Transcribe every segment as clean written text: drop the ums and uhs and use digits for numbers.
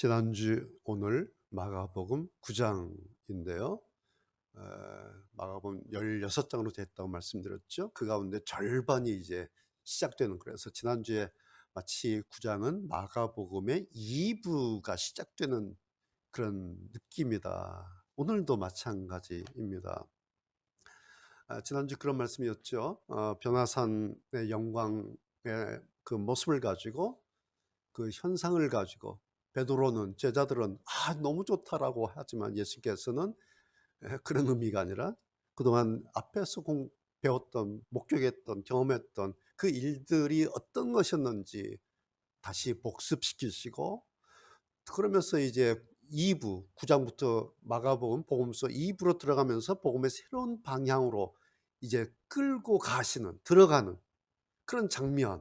지난주 오늘 마가복음 9장인데요. 마가복음 16장으로 됐다고 말씀드렸죠. 그 가운데 절반이 이제 시작되는, 그래서 지난주에 마치 9장은 마가복음의 2부가 시작되는 그런 느낌이다. 오늘도 마찬가지입니다. 지난주 그런 말씀이었죠. 변화산의 영광의 그 모습을 가지고, 그 현상을 가지고 베드로는, 제자들은 너무 좋다라고 하지만 예수께서는 그런 의미가 아니라 그동안 앞에서 배웠던, 목격했던, 경험했던 그 일들이 어떤 것이었는지 다시 복습시키시고, 그러면서 이제 2부 9장부터 마가복음 복음서 2부로 들어가면서 복음의 새로운 방향으로 이제 끌고 가시는, 들어가는 그런 장면이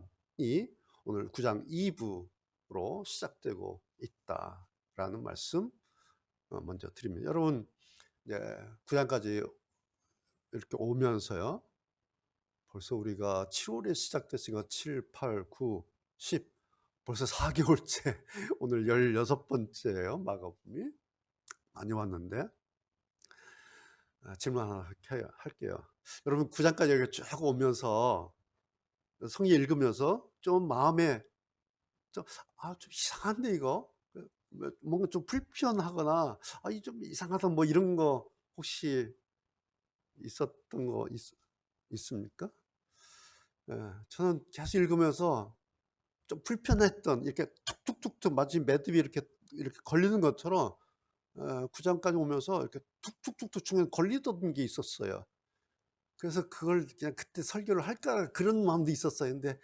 오늘 9장 2부로 시작되고 있다라는 말씀 먼저 드립니다. 여러분, 이제 9장까지 이렇게 오면서요, 벌써 우리가 7월에 시작됐으니까 7, 8, 9, 10, 벌써 4개월째 오늘 16번째예요. 마가복음이 많이 왔는데, 질문 하나 할게요. 여러분, 9장까지 이렇게 쭉 오면서 성경 읽으면서 좀 마음에 좀 이상한데 이거? 뭔가 좀 불편하거나 이 좀 이상하다 뭐 이런 거 혹시 있었던 거 있습니까? 저는 계속 읽으면서 좀 불편했던, 이렇게 툭툭툭툭 마치 매듭이 이렇게 걸리는 것처럼 9장까지 오면서 이렇게 툭툭툭툭 중간에 걸리던 게 있었어요. 그래서 그걸 그냥 그때 설교를 할까 그런 마음도 있었어요. 근데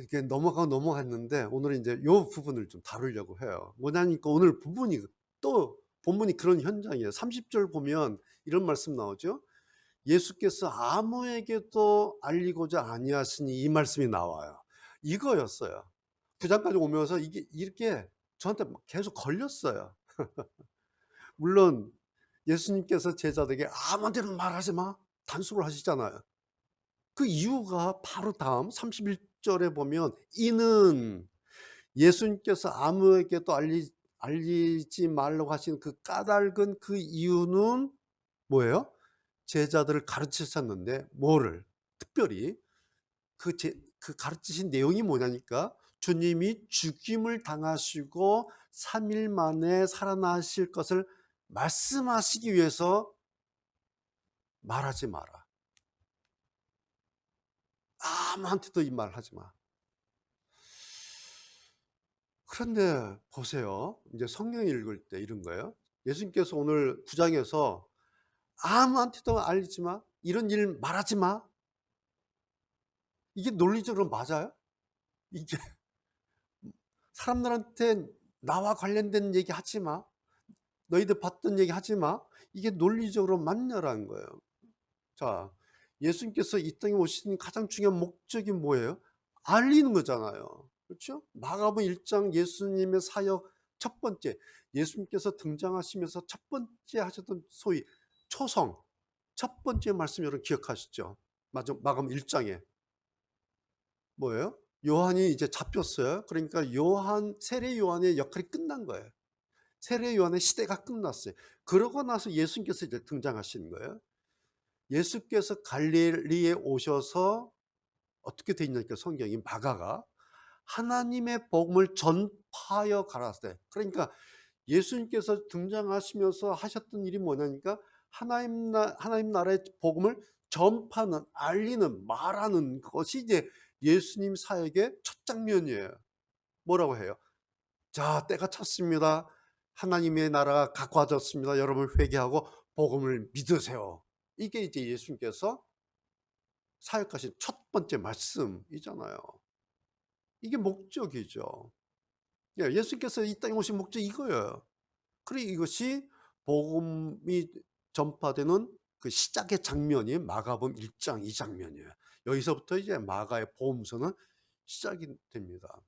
이게 넘어갔는데 오늘은 이제 요 부분을 좀 다루려고 해요. 뭐냐니까 오늘 본문이 그런 현장이에요. 30절 보면 이런 말씀 나오죠. 예수께서 아무에게도 알리고자 아니하시니, 이 말씀이 나와요. 이거였어요. 9장까지 오면서 이게 이렇게 저한테 계속 걸렸어요. 물론 예수님께서 제자들에게 아무데나 말하지 마, 단수를 하시잖아요. 그 이유가 바로 다음 31절에 보면, 이는 예수님께서 아무에게도 알리지 말라고 하신 그 까닭은, 그 이유는 뭐예요? 제자들을 가르치셨는데, 뭐를? 특별히 그 가르치신 내용이 뭐냐니까, 주님이 죽임을 당하시고 3일 만에 살아나실 것을 말씀하시기 위해서 말하지 마라. 아무한테도 이 말 하지 마. 그런데 보세요. 이제 성경 읽을 때 이런 거예요. 예수님께서 오늘 9장에서 아무한테도 알리지 마, 이런 일 말하지 마. 이게 논리적으로 맞아요? 이게 사람들한테 나와 관련된 얘기 하지 마, 너희들 봤던 얘기 하지 마, 이게 논리적으로 맞냐라는 거예요. 자, 예수님께서 이 땅에 오신 가장 중요한 목적이 뭐예요? 알리는 거잖아요. 그렇죠? 마가복음 1장 예수님의 사역 첫 번째, 예수님께서 등장하시면서 첫 번째 하셨던 소위 초성, 첫 번째 말씀 여러분 기억하시죠? 마가복음 1장에 뭐예요? 요한이 이제 잡혔어요. 그러니까 세례 요한의 역할이 끝난 거예요. 세례 요한의 시대가 끝났어요. 그러고 나서 예수님께서 이제 등장하시는 거예요. 예수께서 갈릴리에 오셔서 어떻게 돼 있냐니까, 성경이 마가가 하나님의 복음을 전파하여 가라사대. 그러니까 예수님께서 등장하시면서 하셨던 일이 뭐냐니까, 하나님 나라의 복음을 전파하는, 알리는, 말하는 것이 이제 예수님 사역의 첫 장면이에요. 뭐라고 해요? 자, 때가 찼습니다. 하나님의 나라가 가까워졌습니다. 여러분 회개하고 복음을 믿으세요. 이게 이제 예수님께서 사역하신 첫 번째 말씀이잖아요. 이게 목적이죠. 예수님께서 이 땅에 오신 목적이 이거예요. 그리고 이것이 복음이 전파되는 그 시작의 장면이 마가복음 1장 이 장면이에요. 여기서부터 이제 마가의 복음서는 시작이 됩니다.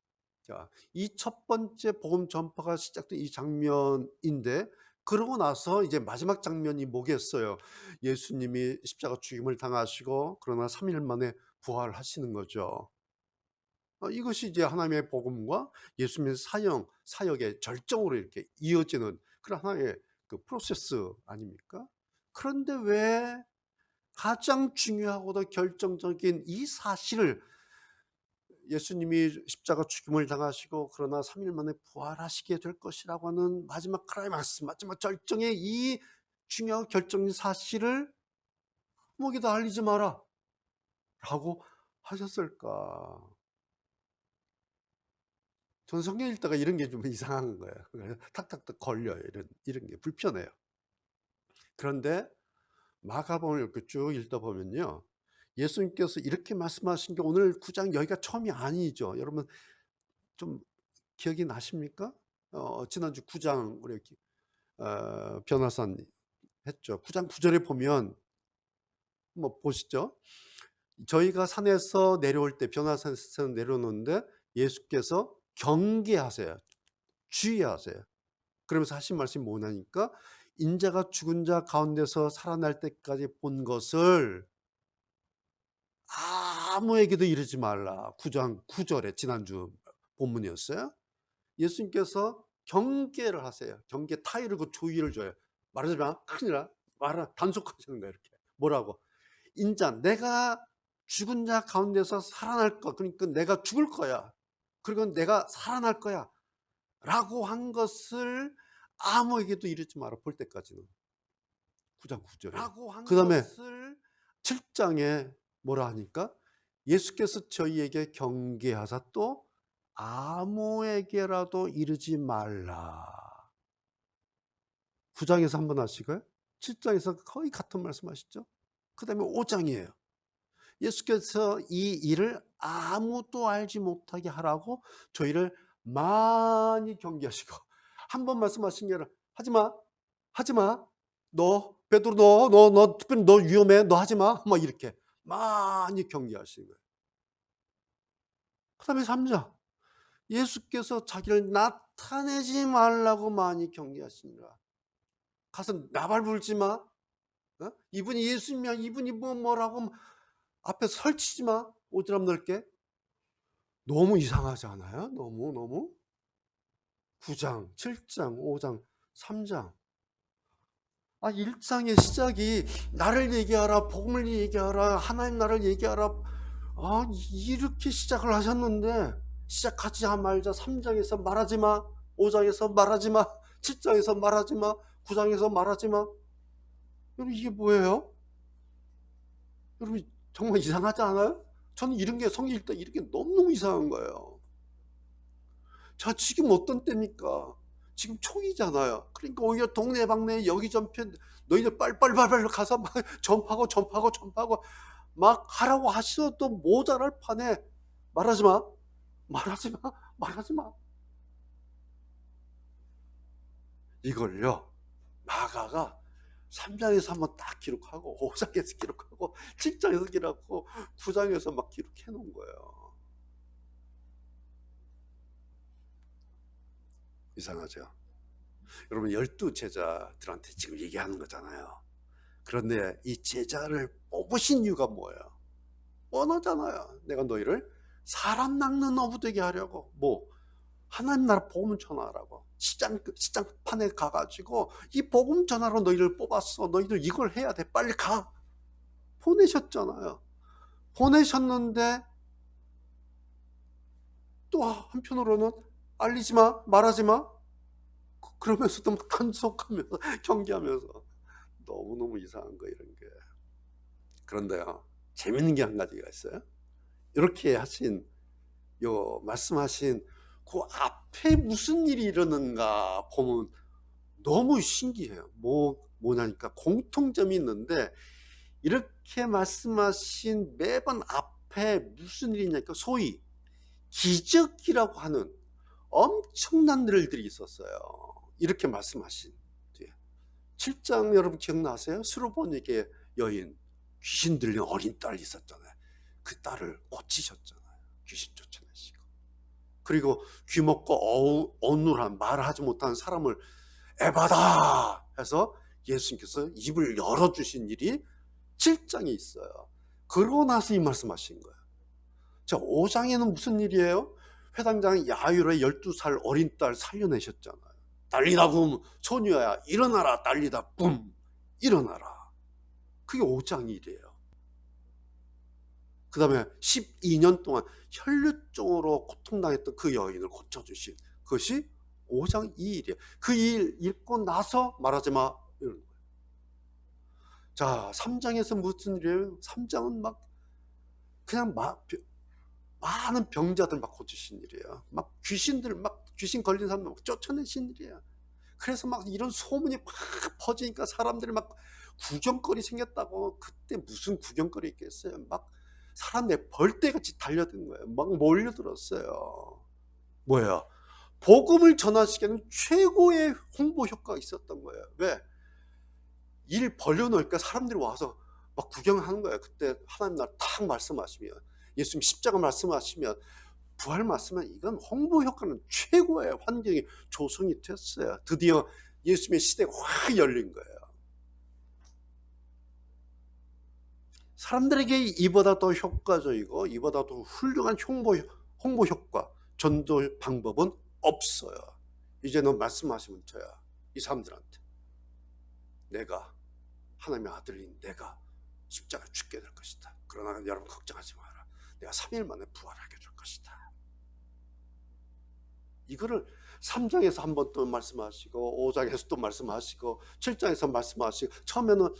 자, 이 첫 번째 복음 전파가 시작된 이 장면인데, 그러고 나서 이제 마지막 장면이 뭐겠어요? 예수님이 십자가 죽임을 당하시고 그러나 3일 만에 부활하시는 거죠. 이것이 이제 하나님의 복음과 예수님의 사역의 절정으로 이렇게 이어지는 그런 하나의 그 프로세스 아닙니까? 그런데 왜 가장 중요하고도 결정적인 이 사실을 예수님이 십자가 죽임을 당하시고 그러나 3일 만에 부활하시게 될 것이라고 하는 마지막 클라이막스, 마지막 절정의 이 중요한 결정적인 사실을 아무에게도 알리지 마라 라고 하셨을까? 전 성경 읽다가 이런 게 좀 이상한 거예요. 탁탁탁 걸려요. 이런 게 불편해요. 그런데 마가복음을 이렇게 쭉 읽다 보면요, 예수님께서 이렇게 말씀하신 게 오늘 9장 여기가 처음이 아니죠. 여러분 좀 기억이 나십니까? 지난주 9장 우리 변화산 했죠. 9장 9절에 보면 뭐 보시죠. 저희가 산에서 내려올 때, 변화산에서 내려오는데 예수께서 경계하세요. 주의하세요. 그러면서 하신 말씀이 뭐냐니까, 인자가 죽은 자 가운데서 살아날 때까지 본 것을 아무에게도 이르지 말라. 9장 9절에 지난주 본문이었어요. 예수님께서 경계를 하세요. 경계 타이를 그 조의를 줘요. 말하지 마. 큰일 나. 말아. 단속하시는 거예요. 이렇게. 뭐라고? 인자, 내가 죽은 자 가운데서 살아날 거. 그러니까 내가 죽을 거야. 그리고 내가 살아날 거야. 라고 한 것을 아무에게도 이르지 마라. 볼 때까지는. 9장 9절에. 그 다음에 7장에 뭐라 하니까, 예수께서 저희에게 경계하사 또 아무에게라도 이르지 말라. 9장에서 한번 하시고요, 7장에서 거의 같은 말씀 하시죠. 그 다음에 5장이에요. 예수께서 이 일을 아무도 알지 못하게 하라고 저희를 많이 경계하시고, 한 번 말씀하신 게 아니라 하지마, 하지마, 너 베드로 너 위험해, 너 하지마, 막 이렇게 많이 경계하시는 거예요. 그 다음에 3장, 예수께서 자기를 나타내지 말라고 많이 경계하십니다. 가서 나발 불지 마. 이분이 예수님이야. 이분이 뭐라고 앞에 설치지 마. 오지랖 넓게. 너무 이상하지 않아요? 너무 9장, 7장, 5장, 3장. 1장의 시작이 나를 얘기하라, 복음을 얘기하라, 하나님 나라를 얘기하라. 이렇게 시작을 하셨는데, 시작하지 말자 3장에서 말하지 마, 5장에서 말하지 마, 7장에서 말하지 마, 9장에서 말하지 마. 여러분, 이게 뭐예요? 여러분, 정말 이상하지 않아요? 저는 이런 게 성경 읽다 이렇게 너무너무 이상한 거예요. 자, 지금 어떤 때입니까? 지금 초기잖아요. 그러니까 오히려 동네방네 여기저기 너희들 빨빨빨빨 가서 막 전파하고 막 하라고 하셔도 모자랄 판에 말하지 마, 말하지 마, 말하지 마. 이걸요, 마가가 3장에서 한번 딱 기록하고 5장에서 기록하고 7장에서 기록하고 9장에서 막 기록해 놓은 거예요. 이상하죠? 여러분, 12제자들한테 지금 얘기하는 거잖아요. 그런데 이 제자를 뽑으신 이유가 뭐예요? 뻔하잖아요. 내가 너희를 사람 낚는 어부 되게 하려고, 하나님 나라 복음 전하라고 시장판에 가가지고 이 복음 전하러 너희를 뽑았어. 너희들 이걸 해야 돼. 빨리 가. 보내셨잖아요. 보내셨는데 또 한편으로는 알리지 마, 말하지 마. 그러면서도 막 단속하면서 경계하면서 너무너무 이상한 거 이런 게. 그런데요, 재밌는 게 한 가지가 있어요. 이렇게 말씀하신 그 앞에 무슨 일이 일어나는가 보면 너무 신기해요. 뭐냐니까 공통점이 있는데, 이렇게 말씀하신 매번 앞에 무슨 일이 있냐니까 소위 기적이라고 하는 엄청난 일들이 있었어요. 이렇게 말씀하신 뒤에 7장 여러분 기억나세요? 수르보니게 여인, 귀신 들린 어린 딸이 있었잖아요. 그 딸을 고치셨잖아요. 귀신 쫓아내시고. 그리고 귀먹고 어눌한 말을 하지 못하는 사람을 에바다 해서 예수님께서 입을 열어주신 일이 7장에 있어요. 그러고 나서 이 말씀하신 거예요. 자, 5장에는 무슨 일이에요? 회당장이 야유로의 12살 어린 딸 살려내셨잖아요. 달리다 굼, 소녀야 일어나라. 달리다 굼, 일어나라. 그게 5장 일이에요. 그 다음에 12년 동안 혈류증으로 고통당했던 그 여인을 고쳐주신 그것이 5장 2일이에요. 그 일 읽고 나서 말하지 마, 이러는 거예요. 자, 3장에서 무슨 일이에요? 3장은 막 그냥 많은 병자들 막 고치신 일이에요. 막 귀신들, 막 귀신 걸린 사람 막 쫓아내신 일이에요. 그래서 막 이런 소문이 막 퍼지니까 사람들이 막 구경거리 생겼다고. 그때 무슨 구경거리 있겠어요? 막 사람들이 벌떼같이 달려든 거예요. 막 몰려들었어요. 뭐예요? 복음을 전하시기에는 최고의 홍보 효과가 있었던 거예요. 왜? 일 벌려놓으니까 사람들이 와서 막 구경하는 거예요. 그때 하나님 나라 딱 말씀하시면, 예수님 십자가 말씀하시면, 부활 말씀하면 이건 홍보 효과는 최고예요. 환경이 조성이 됐어요. 드디어 예수님의 시대가 확 열린 거예요. 사람들에게 이보다 더 효과적이고 이보다 더 훌륭한 홍보 효과, 전도 방법은 없어요. 이제는 말씀하시면 저야 이 사람들한테 내가 하나님의 아들인 내가 십자가 죽게 될 것이다. 그러나 여러분 걱정하지 마라. 내가 3일 만에 부활하게 될 것이다. 이거를 3장에서 한 번 또 말씀하시고 5장에서 또 말씀하시고 7장에서 말씀하시고 처음에는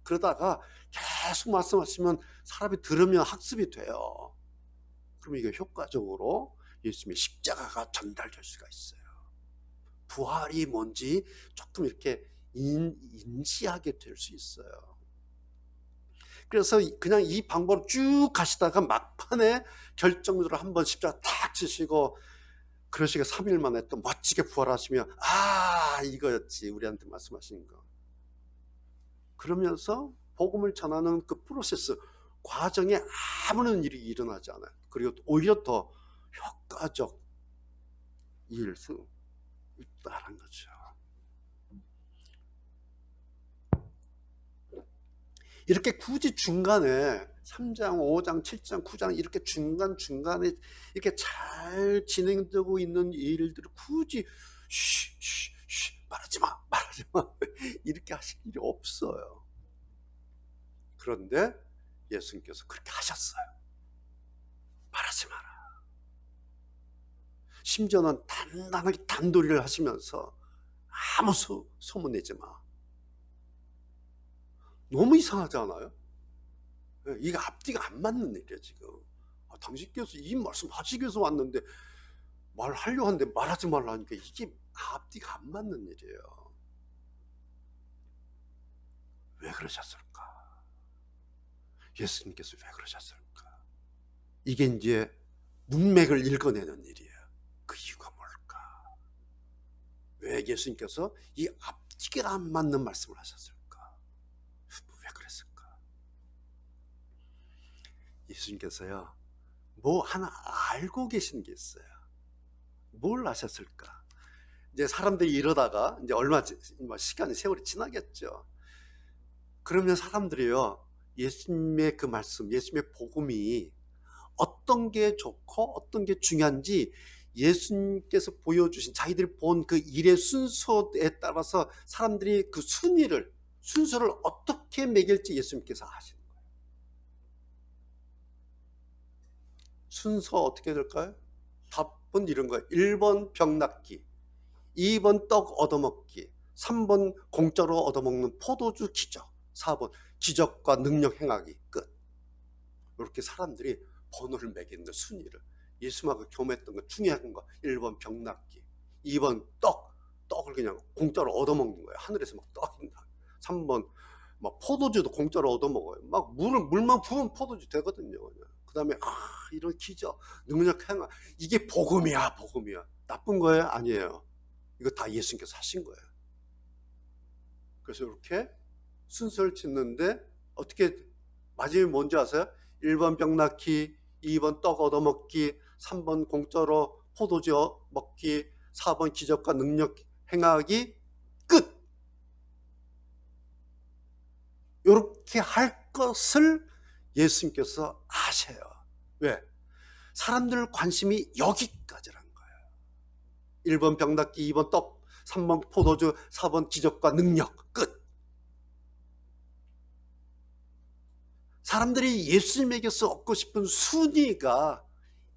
그러다가 계속 말씀하시면 사람이 들으면 학습이 돼요. 그러면 이게 효과적으로 예수님의 십자가가 전달될 수가 있어요. 부활이 뭔지 조금 이렇게 인지하게 될 수 있어요. 그래서 그냥 이 방법으로 쭉 가시다가 막판에 결정적으로 한번 십자가 탁 치시고 그러시게 3일 만에 또 멋지게 부활하시면 이거였지 우리한테 말씀하신 거. 그러면서 복음을 전하는 그 프로세스 과정에 아무런 일이 일어나지 않아요. 그리고 오히려 더 효과적 일 수 있다는 거죠. 이렇게 굳이 중간에 3장, 5장, 7장, 9장 이렇게 중간중간에 이렇게 잘 진행되고 있는 일들을 굳이 말하지 마 이렇게 하실 일이 없어요. 그런데 예수님께서 그렇게 하셨어요. 말하지 마라. 심지어는 단단하게 단도리를 하시면서 아무 소문 내지 마. 너무 이상하지 않아요? 이게 앞뒤가 안 맞는 일이에요 지금. 당신께서 이 말씀 하시기 위해서 왔는데 말하려고 하는데 말하지 말라니까 이게 앞뒤가 안 맞는 일이에요. 왜 그러셨을까? 예수님께서 왜 그러셨을까? 이게 이제 문맥을 읽어내는 일이에요. 그 이유가 뭘까? 왜 예수님께서 이 앞뒤가 안 맞는 말씀을 하셨을까? 왜 그랬을까? 예수님께서요 뭐 하나 알고 계신 게 있어요. 뭘 아셨을까? 이제 사람들이 이러다가 이제 얼마 시간이 세월이 지나겠죠. 그러면 사람들이요 예수님의 그 말씀, 예수님의 복음이 어떤 게 좋고 어떤 게 중요한지 예수님께서 보여주신 자기들이 본 그 일의 순서에 따라서 사람들이 그 순서를 어떻게 매길지 예수님께서 하시는 거예요. 순서 어떻게 될까요? 답은 이런 거예요. 1번 병 낫기, 2번 떡 얻어먹기, 3번 공짜로 얻어먹는 포도주 기적, 4번 기적과 능력 행하기. 끝. 이렇게 사람들이 번호를 매기는 순위를 예수님하고 교매했던 것 중요한 거 1번 병 낫기, 2번 떡을 그냥 공짜로 얻어먹는 거예요. 하늘에서 막 떡이 나. 3번 막 포도주도 공짜로 얻어먹어요. 막 물만 부으면 포도주 되거든요. 그 다음에 이런 기적, 능력 행하, 이게 복음이야. 나쁜 거예요? 아니에요. 이거 다 예수님께서 하신 거예요. 그래서 이렇게 순서를 짓는데 어떻게 마지막에 뭔지 아세요? 1번 병 낫기, 2번 떡 얻어먹기, 3번 공짜로 포도주 먹기, 4번 기적과 능력 행하기. 끝. 이렇게 할 것을 예수님께서 아셔요. 왜? 사람들 관심이 여기까지란 거예요. 1번 병 낫기, 2번 떡, 3번 포도주, 4번 기적과 능력, 끝. 사람들이 예수님에게서 얻고 싶은 순위가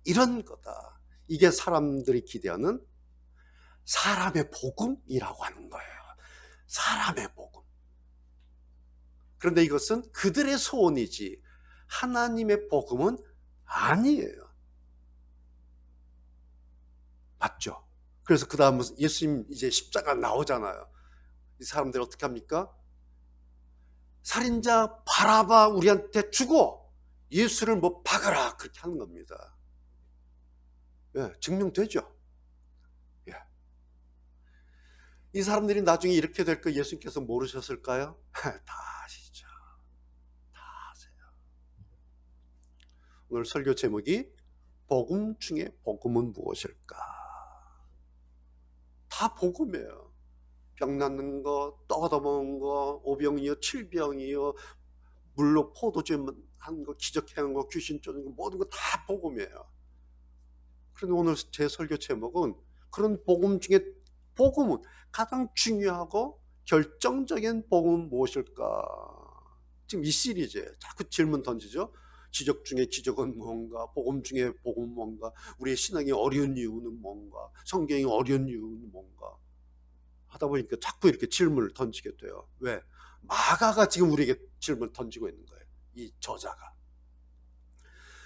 이런 거다. 이게 사람들이 기대하는 사람의 복음이라고 하는 거예요. 사람의 복음. 그런데 이것은 그들의 소원이지 하나님의 복음은 아니에요. 맞죠? 그래서 그 다음 예수님 이제 십자가 나오잖아요. 이 사람들 어떻게 합니까? 살인자 바라바 우리한테 주고 예수를 뭐 박아라, 그렇게 하는 겁니다. 예, 증명되죠. 예. 이 사람들이 나중에 이렇게 될 거 예수님께서 모르셨을까요? 다 아시죠. 다 아세요. 오늘 설교 제목이 복음 중에 복음은 무엇일까? 다 복음이에요. 병 낫는 거, 떡 얻어먹은 거, 오병이요, 칠병이요, 물로 포도주 한 거, 기적행한 거, 귀신 쫓는 거, 모든 거 다 복음이에요. 그런데 오늘 제 설교 제목은 그런 복음 중에 복음은 가장 중요하고 결정적인 복음은 무엇일까? 지금 이 시리즈에 자꾸 질문 던지죠. 기적 중에 기적은 뭔가, 복음 중에 복음은 뭔가, 우리의 신앙이 어려운 이유는 뭔가, 성경이 어려운 이유는 뭔가 하다 보니까 자꾸 이렇게 질문을 던지게 돼요. 왜? 마가가 지금 우리에게 질문을 던지고 있는 거예요. 이 저자가.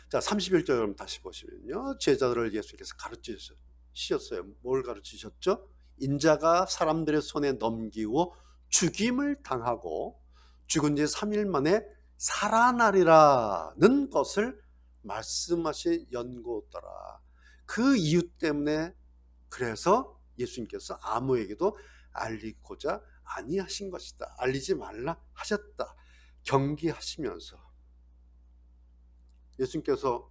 자, 31절 다시 보시면요. 제자들을 예수님께서 가르치셨어요. 뭘 가르치셨죠? 인자가 사람들의 손에 넘기고 죽임을 당하고 죽은 지 3일 만에 살아나리라는 것을 말씀하신 연고더라. 그 이유 때문에 그래서 예수님께서 아무에게도 알리고자 아니하신 것이다. 알리지 말라 하셨다. 경계하시면서 예수님께서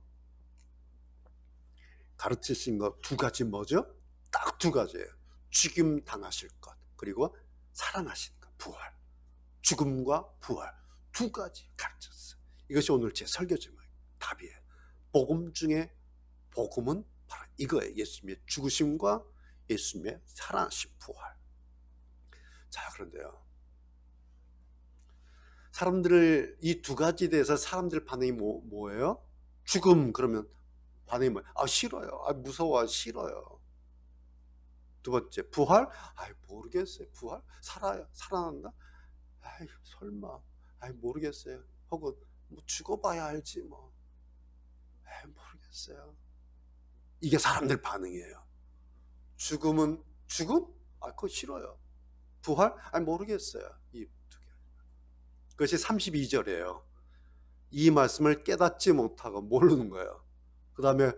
가르치신 것 두 가지 뭐죠? 딱 두 가지예요. 죽임 당하실 것, 그리고 살아나신 것, 부활. 죽음과 부활 두 가지 가르쳤어요. 이것이 오늘 제 설교 제목 답이에요. 복음 중에 복음은 바로 이거예요. 예수님의 죽으심과 예수님의 살아나신 부활. 자, 그런데요, 사람들을 이 두 가지에 대해서 사람들 반응이 뭐예요? 죽음 그러면 반응이 뭐예요? 아, 싫어요. 아, 무서워. 싫어요. 두 번째, 부활? 아, 모르겠어요. 부활? 살아난다? 아이, 설마. 아이, 모르겠어요. 혹은 뭐 죽어봐야 알지 뭐. 아이, 모르겠어요. 이게 사람들 반응이에요. 죽음은 죽음? 아, 그거 싫어요. 부활? 아니, 모르겠어요. 이 두 개. 그것이 32절이에요. 이 말씀을 깨닫지 못하고 모르는 거예요. 그 다음에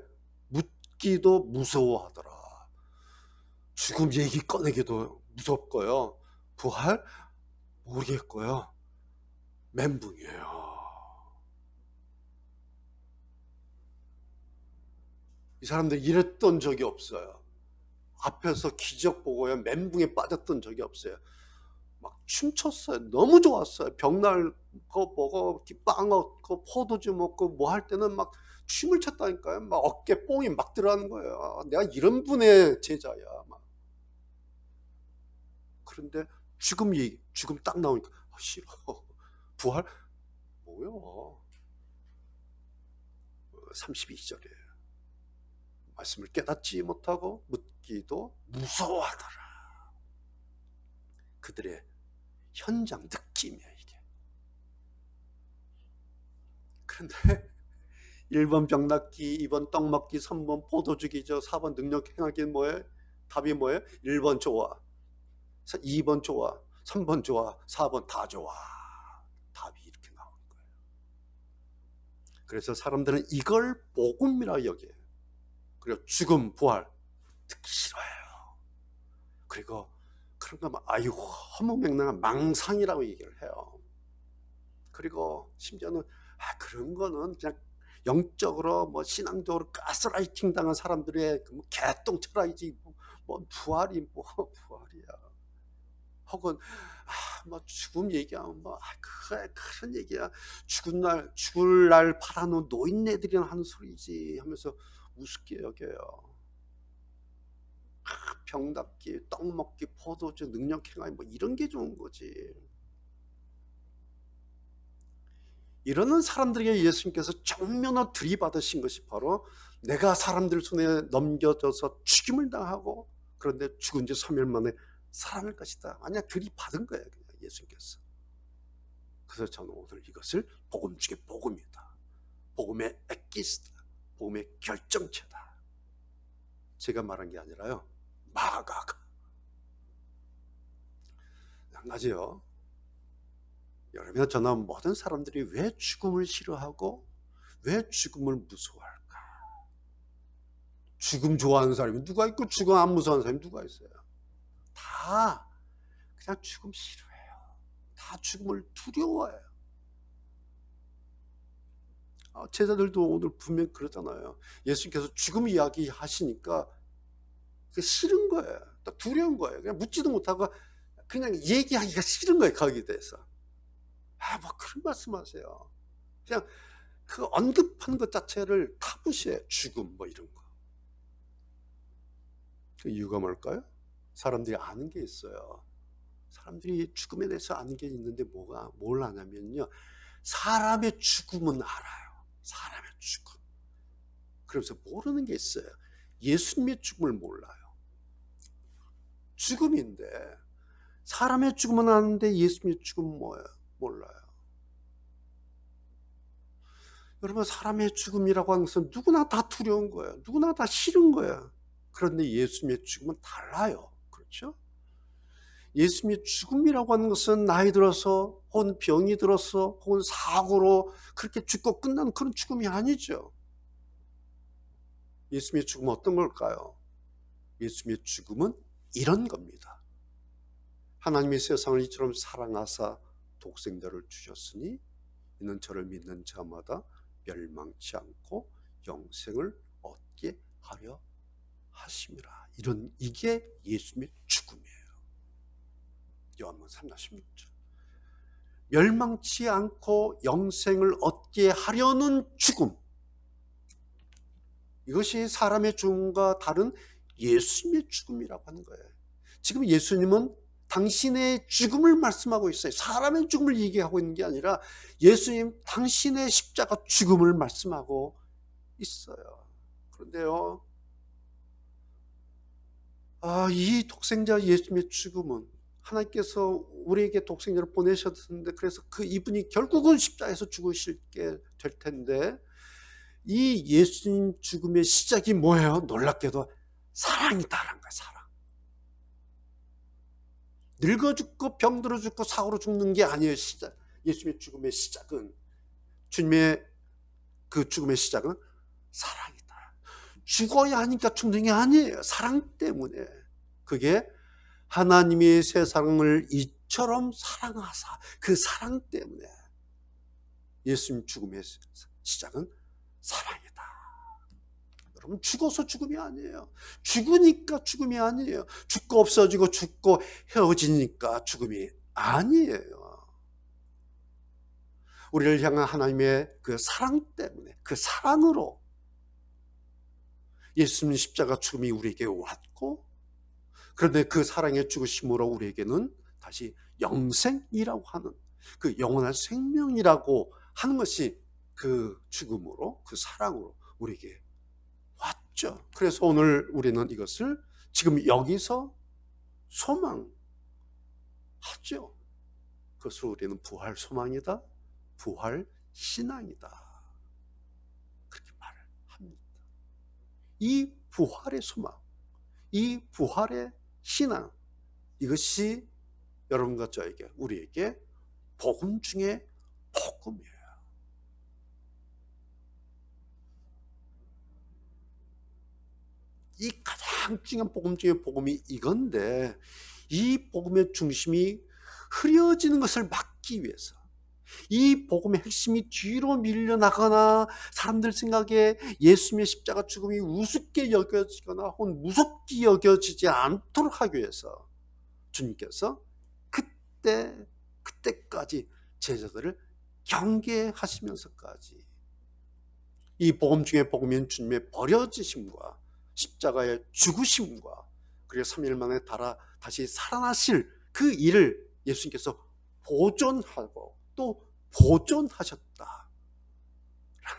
묻기도 무서워하더라. 죽음 얘기 꺼내기도 무섭고요. 부활? 모르겠고요. 멘붕이에요. 이 사람들이 이랬던 적이 없어요. 앞에서 기적 보고요, 멘붕에 빠졌던 적이 없어요. 막 춤췄어요. 너무 좋았어요. 벽날 거 보고 빵 얻고 포도주 먹고 뭐 할 때는 막 춤을 췄다니까요. 막 어깨 뽕이 막 들어가는 거예요. 내가 이런 분의 제자야. 막. 그런데 죽음 딱 나오니까 아, 싫어. 부활? 뭐야? 32절이에요. 말씀을 깨닫지 못하고 묻기도 무서워하더라. 그들의 현장 느낌이야, 이게. 그런데 1번 병 낫기, 2번 떡 먹기, 3번 포도주기죠, 4번 능력 행하기 뭐예요? 답이 뭐예요? 1번 좋아, 2번 좋아, 3번 좋아, 4번 다 좋아. 답이 이렇게 나오는 거예요. 그래서 사람들은 이걸 복음이라고 여겨요. 그리고 죽음, 부활 듣기 싫어해요. 그리고 그런 거면 아유, 허무맹랑한 망상이라고 얘기를 해요. 그리고 심지어는 아, 그런 거는 그냥 영적으로 뭐 신앙적으로 가스라이팅 당한 사람들의 뭐 개똥 철학이지 뭐 부활이 뭐 부활이야. 혹은 뭐 죽음 얘기하면 뭐 그래 그런 얘기야. 죽을 날 받아놓은 노인네들이나 하는 소리지 하면서 우습게 여겨요. 병 낫기, 떡 먹기, 포도주, 능력 행하기 뭐 이런 게 좋은 거지. 이러는 사람들에게 예수님께서 정면으로 들이받으신 것이 바로 내가 사람들 손에 넘겨져서 죽임을 당하고 그런데 죽은 지 3일 만에 살아날 것이다. 만약 들이받은 거예요, 그냥 예수님께서. 그래서 저는 오늘 이것을 복음 중에 복음이다. 복음의 엑기스다. 복음의 결정체다. 제가 말한 게 아니라요. 마가가. 한 가지요. 여러분이나 저나 모든 사람들이 왜 죽음을 싫어하고 왜 죽음을 무서워할까? 죽음 좋아하는 사람이 누가 있고 죽음 안 무서워하는 사람이 누가 있어요? 다 그냥 죽음 싫어해요. 다 죽음을 두려워해요. 제자들도 오늘 분명 그러잖아요. 예수님께서 죽음 이야기 하시니까 싫은 거예요. 또 두려운 거예요. 그냥 묻지도 못하고 그냥 얘기하기가 싫은 거예요. 거기에 대해서. 뭐 그런 말씀하세요. 그냥 그 언급하는 것 자체를 타부시해요. 죽음 뭐 이런 거. 그 이유가 뭘까요? 사람들이 아는 게 있어요. 사람들이 죽음에 대해서 아는 게 있는데 뭘 아냐면요. 사람의 죽음은 알아요. 사람의 죽음. 그러면서 모르는 게 있어요. 예수님의 죽음을 몰라요. 죽음인데 사람의 죽음은 아는데 예수님의 죽음은 뭐예요? 몰라요. 여러분 사람의 죽음이라고 하는 것은 누구나 다 두려운 거예요. 누구나 다 싫은 거예요. 그런데 예수님의 죽음은 달라요. 그렇죠? 예수님의 죽음이라고 하는 것은 나이 들어서 혹은 병이 들어서 혹은 사고로 그렇게 죽고 끝나는 그런 죽음이 아니죠. 예수님의 죽음은 어떤 걸까요? 예수님의 죽음은 이런 겁니다. 하나님의 세상을 이처럼 사랑하사 독생자를 주셨으니 이는 저를 믿는 자마다 멸망치 않고 영생을 얻게 하려 하심이라. 이게 예수님의 죽음이에요. 요한복음 3장 16절. 멸망치 않고 영생을 얻게 하려는 죽음. 이것이 사람의 죽음과 다른 예수님의 죽음이라고 하는 거예요. 지금 예수님은 당신의 죽음을 말씀하고 있어요. 사람의 죽음을 얘기하고 있는 게 아니라 예수님 당신의 십자가 죽음을 말씀하고 있어요. 그런데요, 이 독생자 예수님의 죽음은 하나님께서 우리에게 독생자를 보내셨는데 그래서 이분이 결국은 십자가에서 죽으실게 될 텐데 이 예수님 죽음의 시작이 뭐예요? 놀랍게도 사랑이다라는 거예요. 사랑. 늙어 죽고 병들어 죽고 사고로 죽는 게 아니에요. 시작. 예수님의 죽음의 시작은, 주님의 그 죽음의 시작은 사랑이다. 죽어야 하니까 죽는 게 아니에요. 사랑 때문에. 그게 하나님이 세상을 이처럼 사랑하사, 그 사랑 때문에 예수님 죽음의 시작은 사랑이다. 여러분 죽어서 죽음이 아니에요. 죽으니까 죽음이 아니에요. 죽고 없어지고 죽고 헤어지니까 죽음이 아니에요. 우리를 향한 하나님의 그 사랑 때문에, 그 사랑으로 예수님 십자가 죽음이 우리에게 왔고, 그런데 그 사랑의 죽으심으로 우리에게는 다시 영생이라고 하는 그 영원한 생명이라고 하는 것이 그 죽음으로, 그 사랑으로 우리에게 왔죠. 그래서 오늘 우리는 이것을 지금 여기서 소망하죠. 그것을 우리는 부활 소망이다, 부활 신앙이다, 그렇게 말을 합니다. 이 부활의 소망, 이 부활의 신앙, 이것이 여러분과 저에게, 우리에게 복음 중에 복음이에요. 이 가장 중요한 복음 중에 복음이 이건데, 이 복음의 중심이 흐려지는 것을 막기 위해서, 이 복음의 핵심이 뒤로 밀려나거나 사람들 생각에 예수님의 십자가 죽음이 우습게 여겨지거나 혹은 무섭게 여겨지지 않도록 하기 위해서 주님께서 그때까지 제자들을 경계하시면서까지 이 복음 중에 복음인 주님의 버려지심과 십자가의 죽으심과 그리고 3일 만에 다시 살아나실 그 일을 예수님께서 보존하고 또 보존하셨다라는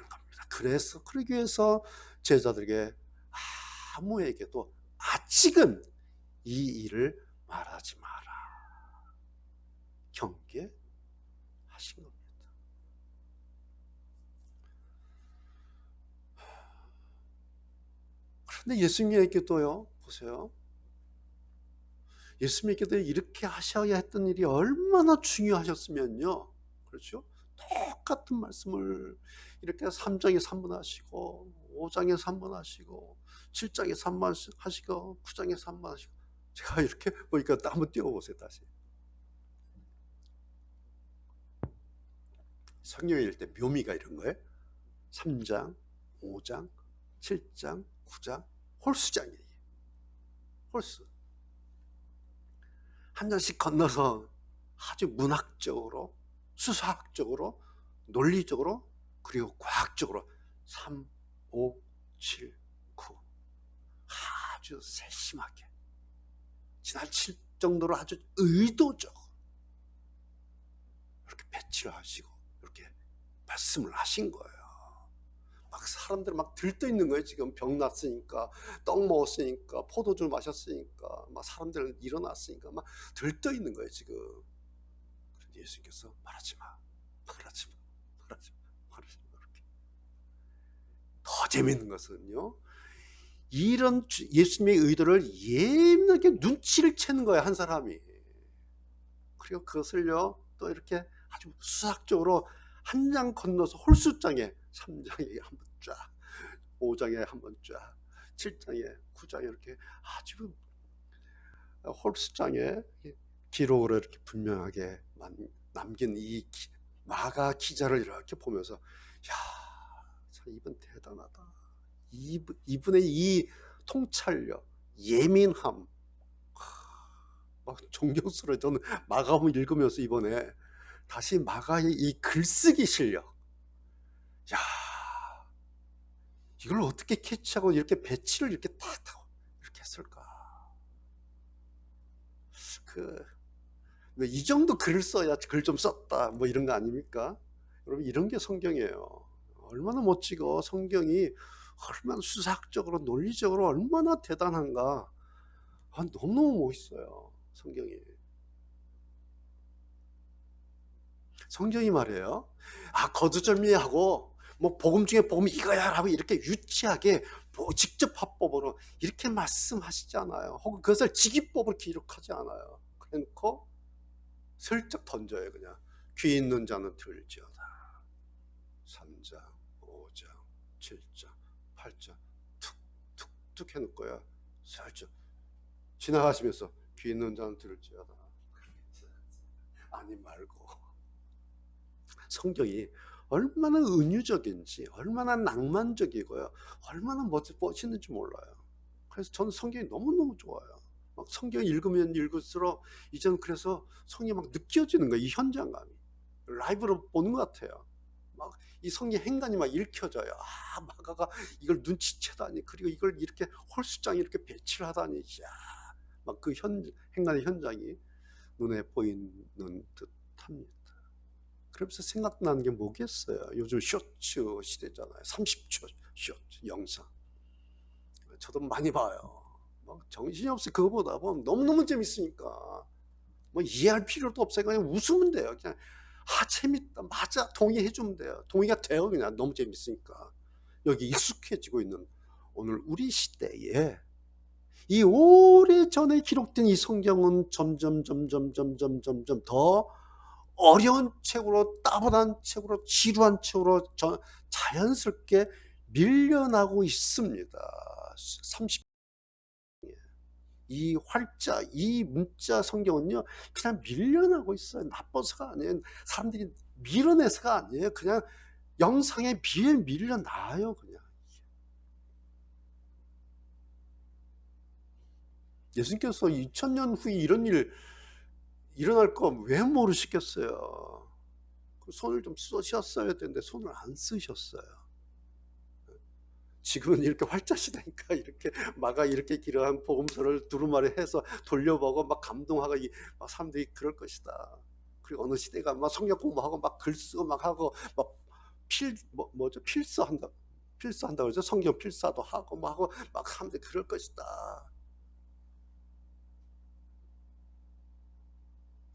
겁니다. 그래서 그러기 위해서 제자들에게 아무에게도 아직은 이 일을 말하지 마라 경계하신 겁니다. 그런데 예수님에게도요, 보세요. 예수님께도 이렇게 하셔야 했던 일이 얼마나 중요하셨으면요. 그렇죠? 똑같은 말씀을 이렇게 3장에서 한 번 하시고 5장에서 한 번 하시고 7장에서 한 번 하시고 9장에서 한 번 하시고 제가 이렇게 보니까 한번 띄워보세요. 다시 성경에 읽을 때 묘미가 이런 거예요. 3장, 5장, 7장, 9장 홀수장이에요. 홀수 한 장씩 건너서 아주 문학적으로 수사학적으로 논리적으로 그리고 과학적으로 3, 5, 7, 9 아주 세심하게 지나칠 정도로 아주 의도적으로 이렇게 배치를 하시고 이렇게 말씀을 하신 거예요. 막 사람들 막 들떠 있는 거예요. 지금 병 났으니까, 떡 먹었으니까, 포도주 마셨으니까, 막 사람들 일어났으니까 막 들떠 있는 거예요. 지금. 그런데 예수님께서 말하지 마, 말하지 마, 말하지 마, 말하지 마. 이렇게. 더 재밌는 것은요, 이런 예수님의 의도를 예민하게 눈치를 채는 거예요, 한 사람이. 그리고 그것을요, 또 이렇게 아주 수학적으로 한 장 건너서 홀수장에 3장에 한번 쫙, 5장에 한번 쫙, 7장에 9장에 이렇게 아주 홀수장에 기록으로 이렇게 분명하게 남긴 이 마가 기자를 이렇게 보면서 야, 참 이분 대단하다. 이분의 이 통찰력, 예민함, 막 존경스러워요. 저는 마가복음 읽으면서 이번에 다시 마가의 이 글쓰기 실력, 야, 이걸 어떻게 캐치하고 이렇게 배치를 이렇게 탁 이렇게 했을까? 이 정도 글을 써야 글 좀 썼다 뭐 이런 거 아닙니까? 여러분 이런 게 성경이에요. 얼마나 멋지고 성경이 얼마나 수학적으로 논리적으로 얼마나 대단한가. 너무너무 멋있어요. 성경이 말이에요. 거두절미하고 뭐 복음 중에 복음 이거야라고 이렇게 유치하게 직접 합법으로 이렇게 말씀하시지 않아요. 혹은 그것을 직위법을 기록하지 않아요. 그래놓고 슬쩍 던져요. 그냥 귀 있는 자는 들을지어다. 3장, 5장, 7장, 8장 툭툭툭 해놓고요. 슬쩍 지나가시면서 귀 있는 자는 들을지어다. 아니 말고 성경이 얼마나 은유적인지 얼마나 낭만적이고요 얼마나 멋있는지 몰라요. 그래서 저는 성경이 너무너무 좋아요. 막 성경 읽으면 읽을수록 이제는 그래서 성경이 막 느껴지는 거예요. 이 현장감이 라이브로 보는 것 같아요. 막 이 성경 행간이 막 읽혀져요. 마가가 이걸 눈치채다니 그리고 이걸 이렇게 홀수장에 이렇게 배치를 하다니 막 그 행간의 현장이 눈에 보이는 듯합니다. 그러면서 생각나는 게 뭐겠어요. 요즘 쇼츠 시대잖아요. 30초 쇼츠 영상. 저도 많이 봐요. 막 정신이 없어. 그거보다 보면 너무너무 재밌으니까 뭐 이해할 필요도 없어요. 그냥 웃으면 돼요. 그냥 재밌다. 맞아. 동의해 주면 돼요. 동의가 돼요. 그냥 너무 재밌으니까. 여기 익숙해지고 있는 오늘 우리 시대에 이 오래전에 기록된 이 성경은 점점 더 어려운 책으로 따분한 책으로 지루한 책으로 자연스럽게 밀려나고 있습니다. 30, 이 활자, 이 문자 성경은요, 그냥 밀려나고 있어요. 나빠서가 아니에요. 사람들이 밀어내서가 아니에요. 그냥 영상에 비해 밀려나요, 그냥. 예수님께서 2000년 후에 이런 일 일어날 거 왜 모르시겠어요? 손을 좀 쓰셨어야 되는데 손을 안 쓰셨어요. 지금은 이렇게 활자시대니까 이렇게 마가 이렇게 길어한 복음서를 두루마리 해서 돌려보고 막 감동하고 막 사람들이 그럴 것이다. 그리고 어느 시대가 막 성경 공부하고 막 글 쓰고 막 하고 막 뭐죠? 필사한다 그러죠? 성경 필사도 하고 막 하고 막 사람들이 그럴 것이다.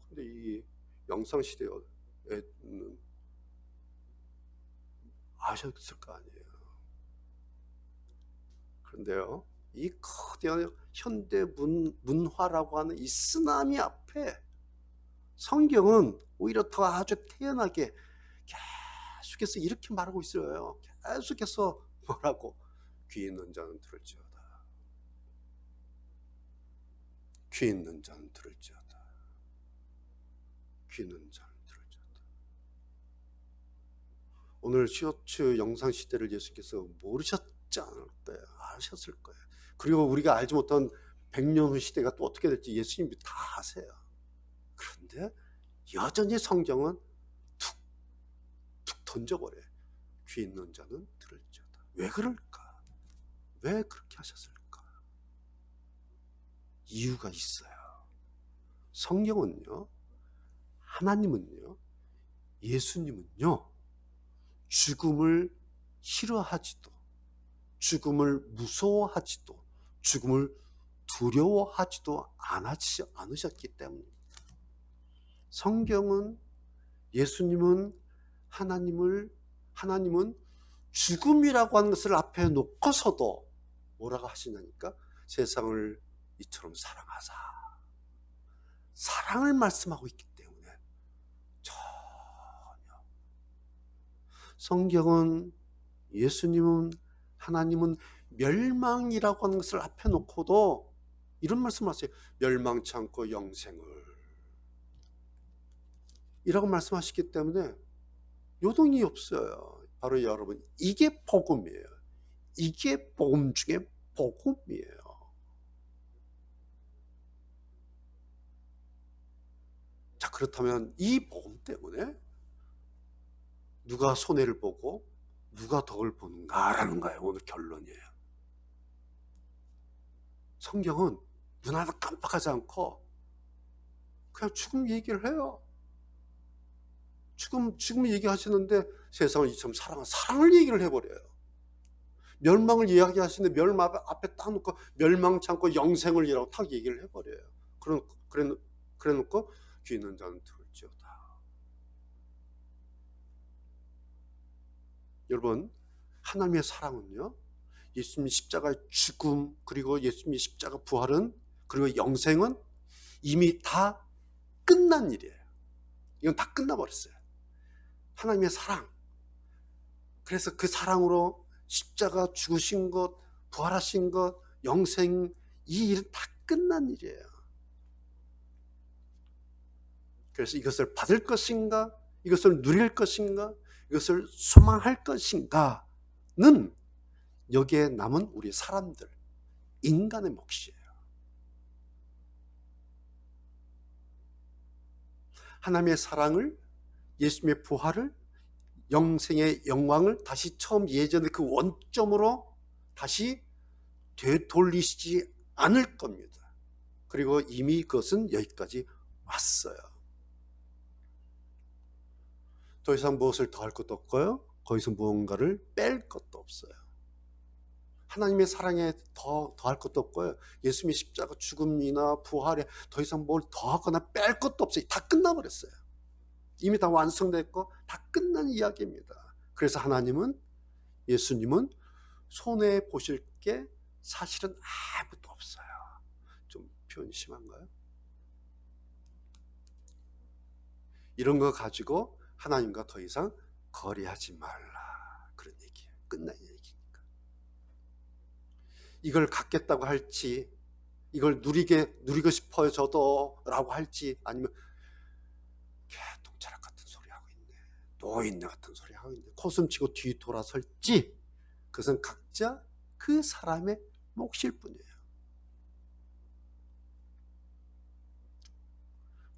근데 이 영상 시대에는 아셨을 거 아니에요. 그런데요, 이 거대한 현대 문화라고 하는 이 쓰나미 앞에 성경은 오히려 더 아주 태연하게 계속해서 이렇게 말하고 있어요. 계속해서 뭐라고? 귀 있는 자는 들을지어다. 귀 있는 자는 들을지어다. 귀 있는 자는 들을지어다. 오늘 쇼츠 영상 시대를 예수께서 모르셨지 않을까요? 아셨을 거예요. 그리고 우리가 알지 못한 100년 후 시대가 또 어떻게 될지 예수님이 다 아세요. 그런데 여전히 성경은 툭툭 던져버려요. 귀 있는 자는 들을지어다. 왜 그럴까? 왜 그렇게 하셨을까? 이유가 있어요. 성경은요, 하나님은요, 예수님은요, 죽음을 싫어하지도, 죽음을 무서워하지도, 죽음을 두려워하지도 않으셨기 때문입니다. 성경은 예수님은 하나님은 죽음이라고 하는 것을 앞에 놓고서도 뭐라고 하시냐니까 세상을 이처럼 사랑하사 사랑을 말씀하고 있기 때문에 전혀 성경은 예수님은 하나님은 멸망이라고 하는 것을 앞에 놓고도 이런 말씀을 하세요. 멸망치 않고 영생을 이라고 말씀하시기 때문에 요동이 없어요. 바로 여러분, 이게 복음이에요. 이게 복음 중에 복음이에요. 자, 그렇다면 이 복음 때문에 누가 손해를 보고 누가 덕을 보는가라는 거예요. 오늘 결론이에요. 성경은 눈 하나 깜빡하지 않고 그냥 죽음 얘기를 해요. 죽음 얘기하시는데 세상을 이처럼 사랑을 얘기를 해버려요. 멸망을 이야기하시는데 멸망 앞에 딱 놓고 멸망치 않고 영생을 이라고 딱 얘기를 해버려요. 그래 놓고 귀 있는 자는 들을지어다. 여러분, 하나님의 사랑은요, 예수님의 십자가의 죽음, 그리고 예수님의 십자가 부활은, 그리고 영생은 이미 다 끝난 일이에요. 이건 다 끝나버렸어요. 하나님의 사랑. 그래서 그 사랑으로 십자가 죽으신 것, 부활하신 것, 영생, 이 일은 다 끝난 일이에요. 그래서 이것을 받을 것인가, 이것을 누릴 것인가, 이것을 소망할 것인가는 여기에 남은 우리 사람들, 인간의 몫이에요. 하나님의 사랑을, 예수님의 부활을, 영생의 영광을 다시 처음 예전의 그 원점으로 다시 되돌리시지 않을 겁니다. 그리고 이미 그것은 여기까지 왔어요. 더 이상 무엇을 더할 것도 없고요, 거기서 무언가를 뺄 것도 없어요. 하나님의 사랑에 더할 것도 없고요, 예수님의 십자가 죽음이나 부활에 더 이상 뭘 더하거나 뺄 것도 없어요. 다 끝나버렸어요. 이미 다 완성됐고 다 끝난 이야기입니다. 그래서 하나님은, 예수님은 손해 보실 게 사실은 아무것도 없어요. 좀 표현이 심한가요? 이런 거 가지고 하나님과 더 이상 거래하지 말라, 그런 얘기예요. 끝난 얘기니까. 이걸 갖겠다고 할지, 이걸 누리고 싶어요 저도 라고 할지, 아니면 개똥차락 같은 소리 하고 있네, 노인네 같은 소리 하고 있네, 코숨치고 뒤 돌아설지, 그것은 각자 그 사람의 몫일 뿐이에요.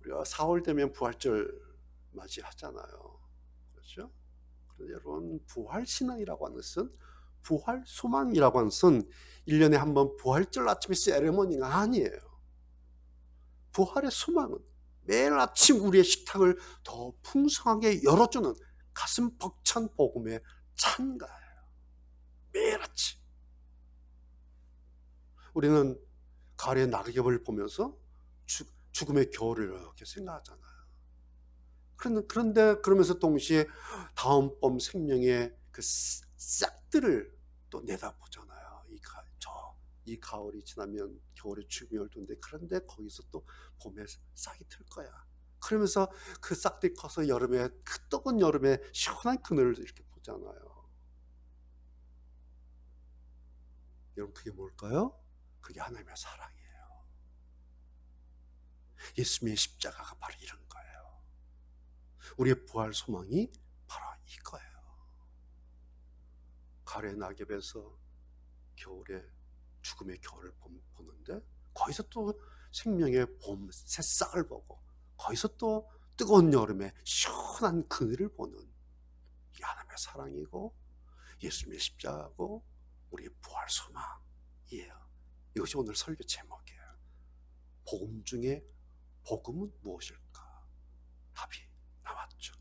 우리가 4월 되면 부활절 맞이하잖아요. 그렇죠? 그런데 여러분, 부활 신앙이라고 하는 것은, 부활 소망이라고 하는 것은 1년에 한 번 부활절 아침에 세레머니가 아니에요. 부활의 소망은 매일 아침 우리의 식탁을 더 풍성하게 열어주는 가슴 벅찬 복음의 찬가예요. 매일 아침. 우리는 가을의 낙엽을 보면서 죽음의 겨울을 이렇게 생각하잖아요. 그런데 그러면서 동시에 다음 봄 생명의 그 싹들을 또 내다보잖아요. 이 가을이 지나면 겨울의 죽음이 올 텐데, 그런데 거기서 또 봄에 싹이 틀 거야. 그러면서 그 싹들이 커서 여름에, 그 뜨거운 여름에 시원한 그늘을 이렇게 보잖아요. 여러분, 그게 뭘까요? 그게 하나님의 사랑이에요. 예수님의 십자가가 바로 이런 거예요. 우리의 부활 소망이 바로 이거예요. 가을의 낙엽에서 겨울에 죽음의 겨울을 보는데, 거기서 또 생명의 봄 새싹을 보고, 거기서 또 뜨거운 여름에 시원한 그늘을 보는, 이게 하나님의 사랑이고 예수님의 십자가고 우리의 부활 소망이에요. 이것이 오늘 설교 제목이에요. 복음 중에 복음은 무엇일까? 답이 나왔죠.